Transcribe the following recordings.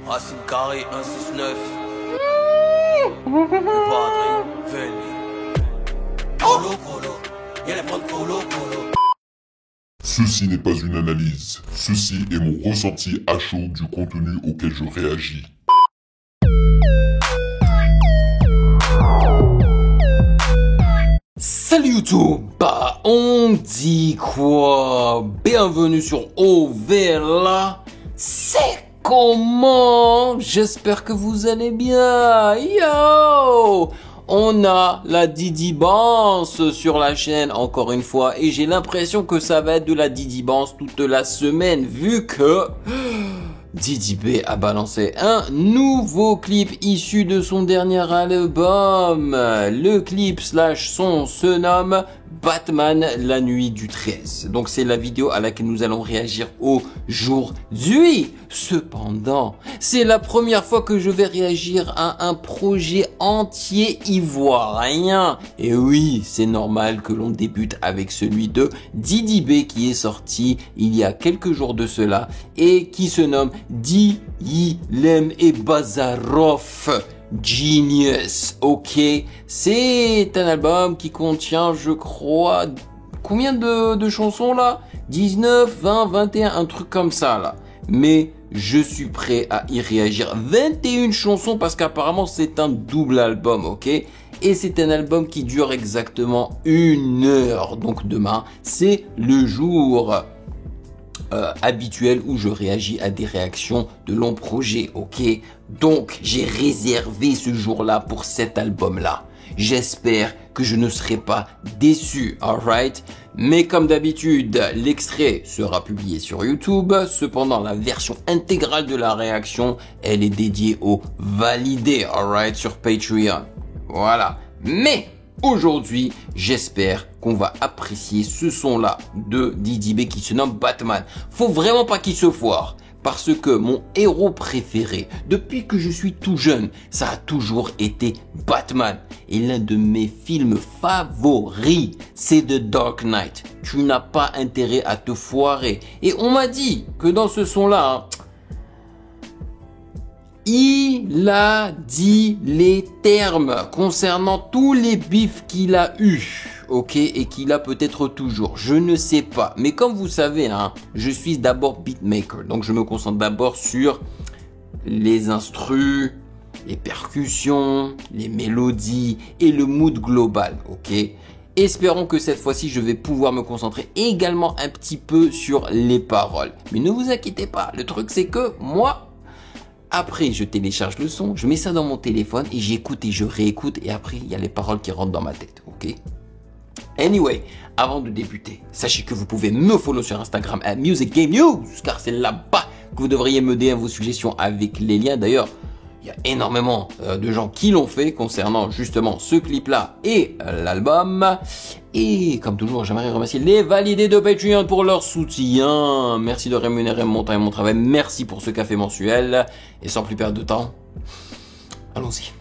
Racine carré 169. Le padre, Veli. Colo, colo. Y'a les points de colo, colo. Ceci n'est pas une analyse, ceci est mon ressenti à chaud du contenu auquel je réagis. Salut YouTube, bah on dit quoi? Bienvenue sur OVLA. C'est comment? J'espère que vous allez bien. Yo! On a la Didi Bounce sur la chaîne encore une fois et j'ai l'impression que ça va être de la Didi Bounce toute la semaine vu que Didi B a balancé un nouveau clip issu de son dernier album. Le clip slash son se nomme Batman la nuit du 13. Donc c'est la vidéo à laquelle nous allons réagir aujourd'hui. Cependant, c'est la première fois que je vais réagir à un projet entier ivoirien. Et oui, c'est normal que l'on débute avec celui de Didi B qui est sorti il y a quelques jours de cela et qui se nomme Diyilem et Bazarov. Genius, ok. C'est un album qui contient, je crois, combien de chansons là? 19, 20, 21, un truc comme ça là. Mais je suis prêt à y réagir. 21 chansons parce qu'apparemment c'est un double album, ok? Et c'est un album qui dure exactement 1 heure. Donc demain, c'est le jour habituel où je réagis à des réactions de longs projets, ok? Donc, j'ai réservé ce jour-là pour cet album-là. J'espère que je ne serai pas déçu, alright? Mais comme d'habitude, l'extrait sera publié sur YouTube. Cependant, la version intégrale de la réaction, elle est dédiée aux validés, alright? Sur Patreon. Voilà. Mais aujourd'hui, j'espère qu'on va apprécier ce son-là de Didi B qui se nomme Batman. Faut vraiment pas qu'il se foire. Parce que mon héros préféré, depuis que je suis tout jeune, ça a toujours été Batman. Et l'un de mes films favoris, c'est The Dark Knight. Tu n'as pas intérêt à te foirer. Et on m'a dit que dans ce son-là, il a dit les termes concernant tous les bifs qu'il a eu, ok, et qu'il a peut-être toujours. Je ne sais pas, mais comme vous savez, je suis d'abord beatmaker, donc je me concentre d'abord sur les instrus, les percussions, les mélodies et le mood global, ok. Espérons que cette fois-ci, je vais pouvoir me concentrer également un petit peu sur les paroles. Mais ne vous inquiétez pas, le truc c'est que moi, après, je télécharge le son, je mets ça dans mon téléphone et j'écoute et je réécoute et après, il y a les paroles qui rentrent dans ma tête, ok? Anyway, avant de débuter, sachez que vous pouvez me follow sur Instagram à MusicGameNews car c'est là-bas que vous devriez me donner vos suggestions avec les liens. D'ailleurs, il y a énormément de gens qui l'ont fait concernant justement ce clip-là et l'album. Et comme toujours, j'aimerais remercier les validés de Patreon pour leur soutien. Merci de rémunérer mon temps et mon travail. Merci pour ce café mensuel. Et sans plus perdre de temps, allons-y.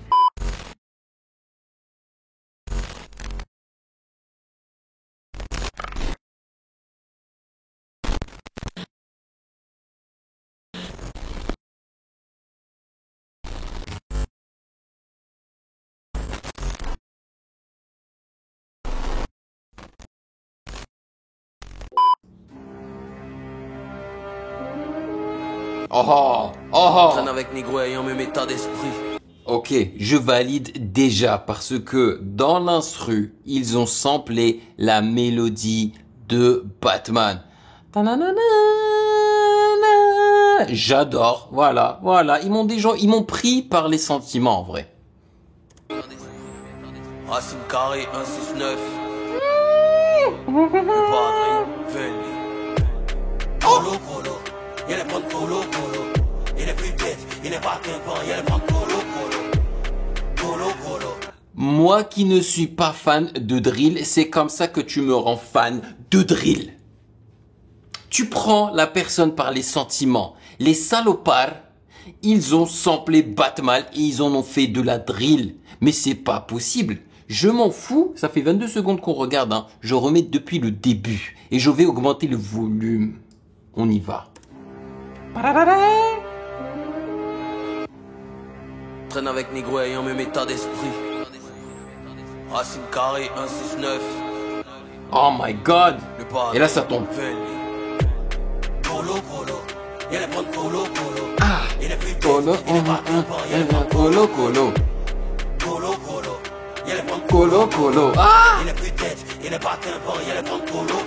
Traîne avec Négro ayant même état d'esprit. Ok, je valide déjà parce que dans l'instru, ils ont samplé la mélodie de Batman. J'adore, voilà. Ils m'ont pris par les sentiments en vrai. Racine carré 169. Le padre, Veli. Colo, colo. Y'a les points de colo, colo. Il est plus bête, il n'est pas pimpant. Y'a les points de colo, colo. Colo, colo. Moi qui ne suis pas fan de drill, c'est comme ça que tu me rends fan de drill. Tu prends la personne par les sentiments. Les salopards, ils ont samplé Batman et ils en ont fait de la drill. Mais c'est pas possible. Je m'en fous, ça fait 22 secondes qu'on regarde. Je remets depuis le début et je vais augmenter le volume. On y va. Traîne avec Négro ayant même état d'esprit. Racine carré 169. Oh my god. Le pas. Et là ça tombe. Colo, colo. Y'a les bonnes colo, colo. Ah. Il est plus tête, Colo, il est pas colo, colo. Colo, colo. Y'a les bonnes Colo, colo. Ah. Il est plus tête, il est pas tympan, y'a les bonnes colo.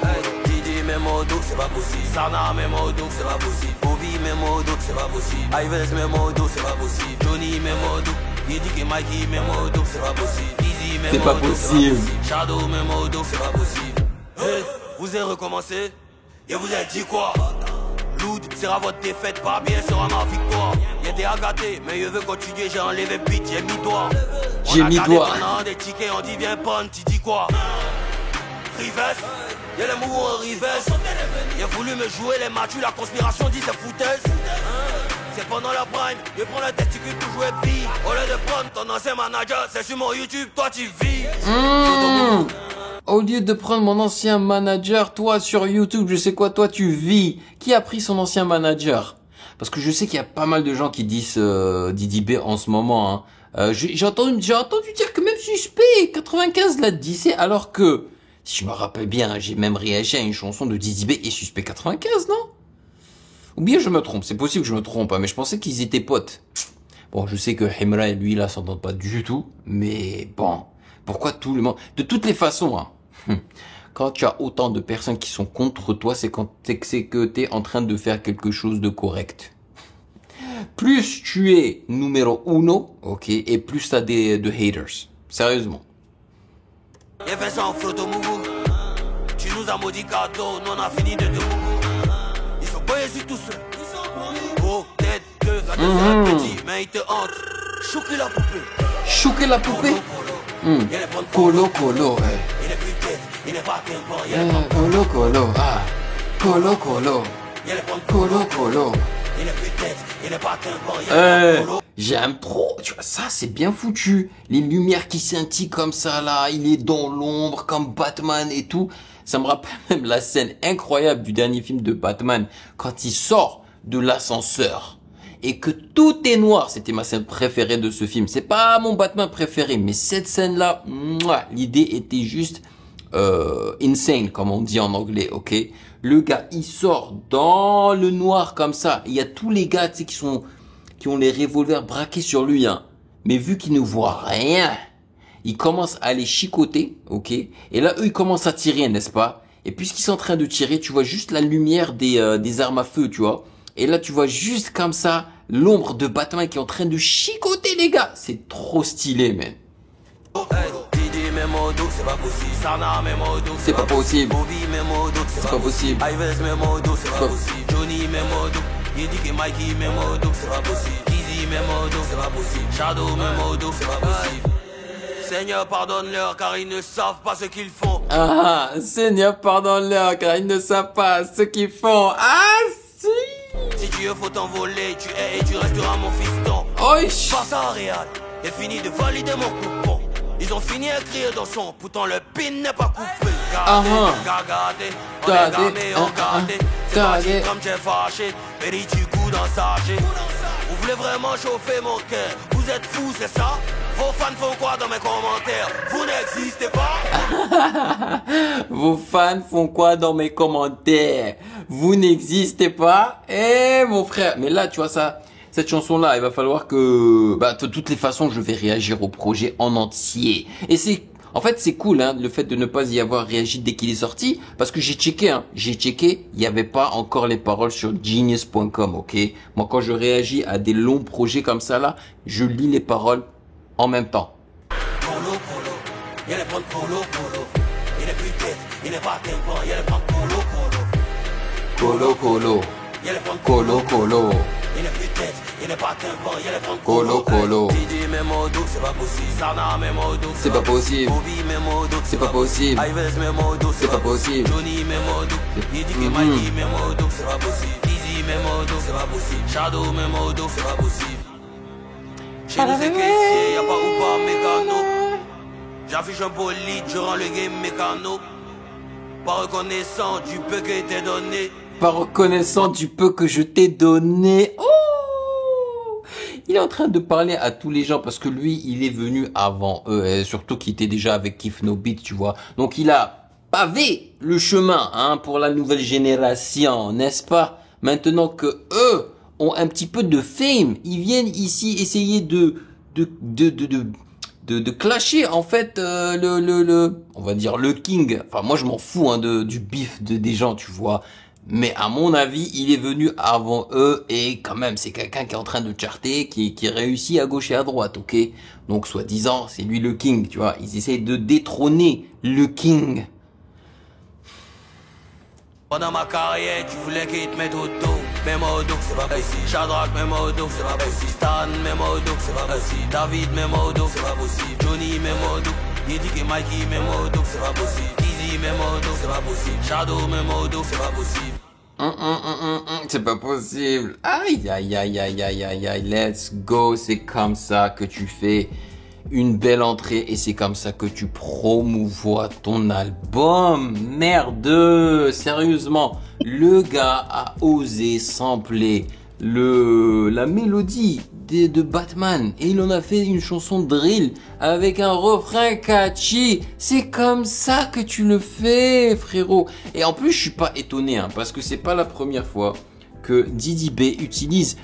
Didi même au dos, c'est pas possible. Sana même au dos, c'est pas possible. Bobby même au dos, c'est pas possible. Ives même au dos, c'est pas possible. Johnny même au dos. Il dit que Mikey même au dos, c'est pas possible. Easy même C'est pas au dos, possible. Shadow même au dos, c'est pas possible. Hey, vous avez recommencé et vous avez dit quoi? Loud sera votre défaite, pas bien sera ma victoire. Y'a des agatés, mais je veux continuer, j'ai enlevé beat, j'ai mis toi. J'ai mis toi. On a des tickets, on dit viens pon, tu dis quoi? Rives, y'a les mots en Rives. Il a voulu me jouer les matchs, la conspiration dit c'est foutaise. C'est pendant la prime, je prends le testicule pour jouer pire. Au lieu de prendre ton ancien manager, c'est sur mon YouTube, toi tu vis. Au lieu de prendre mon ancien manager, toi sur YouTube, je sais quoi, toi tu vis. Qui a pris son ancien manager? Parce que je sais qu'il y a pas mal de gens qui disent Didi B en ce moment. Hein. J'ai entendu dire que même Suspect 95 l'a dit, alors que, si je me rappelle bien, j'ai même réagi à une chanson de Didi B et Suspect 95, non? Ou bien je me trompe, c'est possible que je me trompe, hein, mais je pensais qu'ils étaient potes. Bon, je sais que Hemra et lui là s'entendent pas du tout, mais bon, pourquoi tout le monde... De toutes les façons, hein, quand tu as autant de personnes qui sont contre toi, c'est que tu es en train de faire quelque chose de correct. Plus tu es numéro uno, ok, et plus tu as de haters. Sérieusement. Y'a Vincent Flotomougou, tu nous as maudit cadeau, nous on a fini de te mougou. Ils sont pas ici tous seuls. Oh, tête, deux, la deuxième petit, mais ils te hantent. Chouquer la poupée. Chouquer la poupée. Colo, colo, ouais. Il est plus tête, il est pas tympan, Colo, colo, ah. Colo, colo. Colo, colo. il est plus tête, il est pas tympan, J'aime trop, tu vois, ça c'est bien foutu. Les lumières qui scintillent comme ça là, il est dans l'ombre comme Batman et tout. Ça me rappelle même la scène incroyable du dernier film de Batman quand il sort de l'ascenseur et que tout est noir. C'était ma scène préférée de ce film. C'est pas mon Batman préféré, mais cette scène là, l'idée était juste insane comme on dit en anglais, ok. Le gars il sort dans le noir comme ça. Il y a tous les gars tu sais qui ont les revolvers braqués sur lui, hein. Mais vu qu'ils ne voient rien, ils commencent à les chicoter, ok. Et là, eux, ils commencent à tirer, n'est-ce pas? Et puisqu'ils sont en train de tirer, tu vois juste la lumière des armes à feu, tu vois. Et là, tu vois juste comme ça l'ombre de Batman qui est en train de chicoter les gars. C'est trop stylé, man. c'est pas possible. Sana même au dos, C'est pas possible. Bobby même au dos, C'est pas possible. Ives même au dos, c'est pas possible. Johnny même au dos. Il dit que Mikey même au dos, c'est pas possible. Easy même au dos, c'est pas possible. Shadow même au dos, c'est pas possible. Seigneur, pardonne-leur car ils ne savent pas ce qu'ils font. Ah, Seigneur, pardonne-leur car ils ne savent pas ce qu'ils font. Ah, si. Si Dieu faut t'envoler, tu es et tu resteras mon fiston. Oi. Passe à Real et fini de valider mon coupon. Ils ont fini à crier dans son, pourtant le pin n'est pas coupé. Gardez, on est gamé, on gardé. C'est parti comme j'ai fâché, Péri du coup dans sachet. Vous voulez vraiment chauffer mon cœur, vous êtes fous c'est ça? Vos fans font quoi dans mes commentaires? Vous n'existez pas. Vos fans font quoi dans mes commentaires? Vous n'existez pas? Eh mon frère, mais là tu vois ça, cette chanson-là, il va falloir que, de toutes les façons, je vais réagir au projet en entier. Et en fait, c'est cool, hein, le fait de ne pas y avoir réagi dès qu'il est sorti, parce que j'ai checké, il n'y avait pas encore les paroles sur genius.com, ok? Moi, quand je réagis à des longs projets comme ça, là, je lis les paroles en même temps. Colo, colo, y'a les bonnes colo, colo. Il est plus tête, il n'est pas tympan, y'a les bonnes colo, colo. Colo, colo. Y'a les bonnes Colo, colo. Il est plus tête, il n'est pas tympan, y'a les bonnes Colo, colo. Didi même au dos, c'est pas possible. Sana même au dos, C'est pas possible. Bobby même au dos, C'est pas possible. Ives même au dos, C'est pas possible. Johnny même au dos. Il dit que Mikey même au dos, c'est pas possible. Easy même au dos, c'est pas possible. Shadow même au dos, c'est pas possible. Chez nous c'est caissier, y'a pas ou pas mécano. J'affiche un bolide, je rends le game mécano. Pas reconnaissant du peu que t'es donné. Pas reconnaissant du peu que je t'ai donné. Oh! il est en train de parler à tous les gens parce que lui, il est venu avant eux, et surtout qu'il était déjà avec Kif No Beat, tu vois. Donc il a pavé le chemin, hein, pour la nouvelle génération, n'est-ce pas? Maintenant que eux ont un petit peu de fame, ils viennent ici essayer de clasher en fait on va dire le king. Enfin moi je m'en fous, hein, du bif des gens, tu vois. Mais à mon avis, il est venu avant eux et quand même, c'est quelqu'un qui est en train de charter, qui réussit à gauche et à droite, ok? Donc, soi-disant, c'est lui le king, tu vois. Ils essayent de détrôner le king. Pendant ma carrière, tu voulais qu'il te mette au dos. Mets-moi au dos, c'est pas possible. Shadrach, mets-moi au dos, c'est pas possible. Stan, mets-moi au dos, c'est pas possible. David, mets-moi au dos, c'est pas possible. Johnny, mets-moi au dos. Yedick et Mikey, mets-moi au dos, c'est pas possible. Easy, mets-moi au dos, c'est pas possible. Shadow, mets-moi au dos, c'est pas possible. C'est pas possible. Aïe, aïe, aïe, aïe, aïe, aïe, aïe. Let's go. C'est comme ça que tu fais une belle entrée et c'est comme ça que tu promouvois ton album. Merde, sérieusement, le gars a osé sampler la mélodie de Batman et il en a fait une chanson drill avec un refrain catchy. C'est comme ça que tu le fais, frérot. Et en plus, je suis pas étonné, hein, parce que c'est pas la première fois que Didi B utilise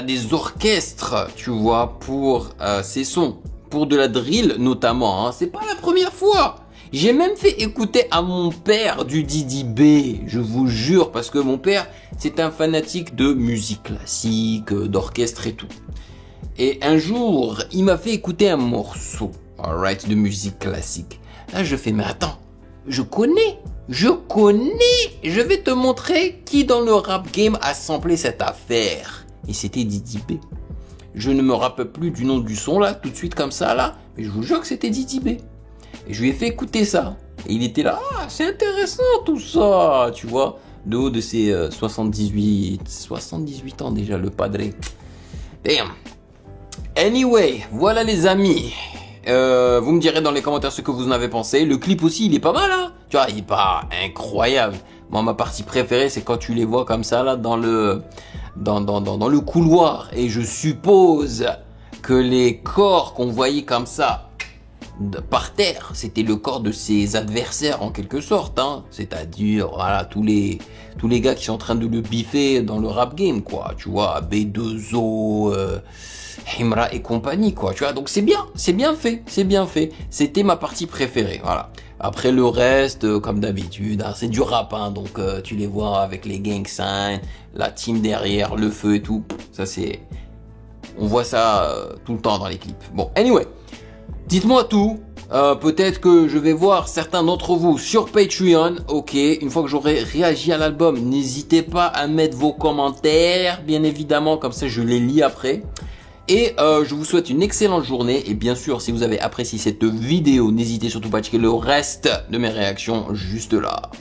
des orchestres, tu vois, pour ses sons, pour de la drill notamment, hein. C'est pas la première fois. J'ai même fait écouter à mon père du Didi B, je vous jure, parce que mon père, c'est un fanatique de musique classique, d'orchestre et tout. Et un jour, il m'a fait écouter un morceau, alright, de musique classique. Là, je fais, mais attends, je connais, je vais te montrer qui dans le rap game a samplé cette affaire. Et c'était Didi B. Je ne me rappelle plus du nom du son là, tout de suite comme ça là, mais je vous jure que c'était Didi B. Et je lui ai fait écouter ça. Et il était là, ah, c'est intéressant tout ça, tu vois. De haut de ses 78 ans déjà, le padre. Damn. Anyway, voilà les amis. Vous me direz dans les commentaires ce que vous en avez pensé. Le clip aussi, il est pas mal, hein. Tu vois, il est pas incroyable. Moi, ma partie préférée, c'est quand tu les vois comme ça, là, dans le couloir. Et je suppose que les corps qu'on voyait comme ça, par terre, c'était le corps de ses adversaires en quelque sorte, hein. C'est-à-dire, voilà, tous les gars qui sont en train de le biffer dans le rap game, quoi. Tu vois, B2O, Himra et compagnie, quoi. Tu vois, donc c'est bien fait. C'était ma partie préférée, voilà. Après le reste, comme d'habitude, hein, c'est du rap, hein, donc tu les vois avec les gang signs, la team derrière, le feu et tout. Ça c'est, on voit ça tout le temps dans les clips. Bon, anyway. Dites-moi tout, peut-être que je vais voir certains d'entre vous sur Patreon, ok, une fois que j'aurai réagi à l'album, n'hésitez pas à mettre vos commentaires, bien évidemment, comme ça je les lis après. Et je vous souhaite une excellente journée, et bien sûr, si vous avez apprécié cette vidéo, n'hésitez surtout pas à checker le reste de mes réactions juste là.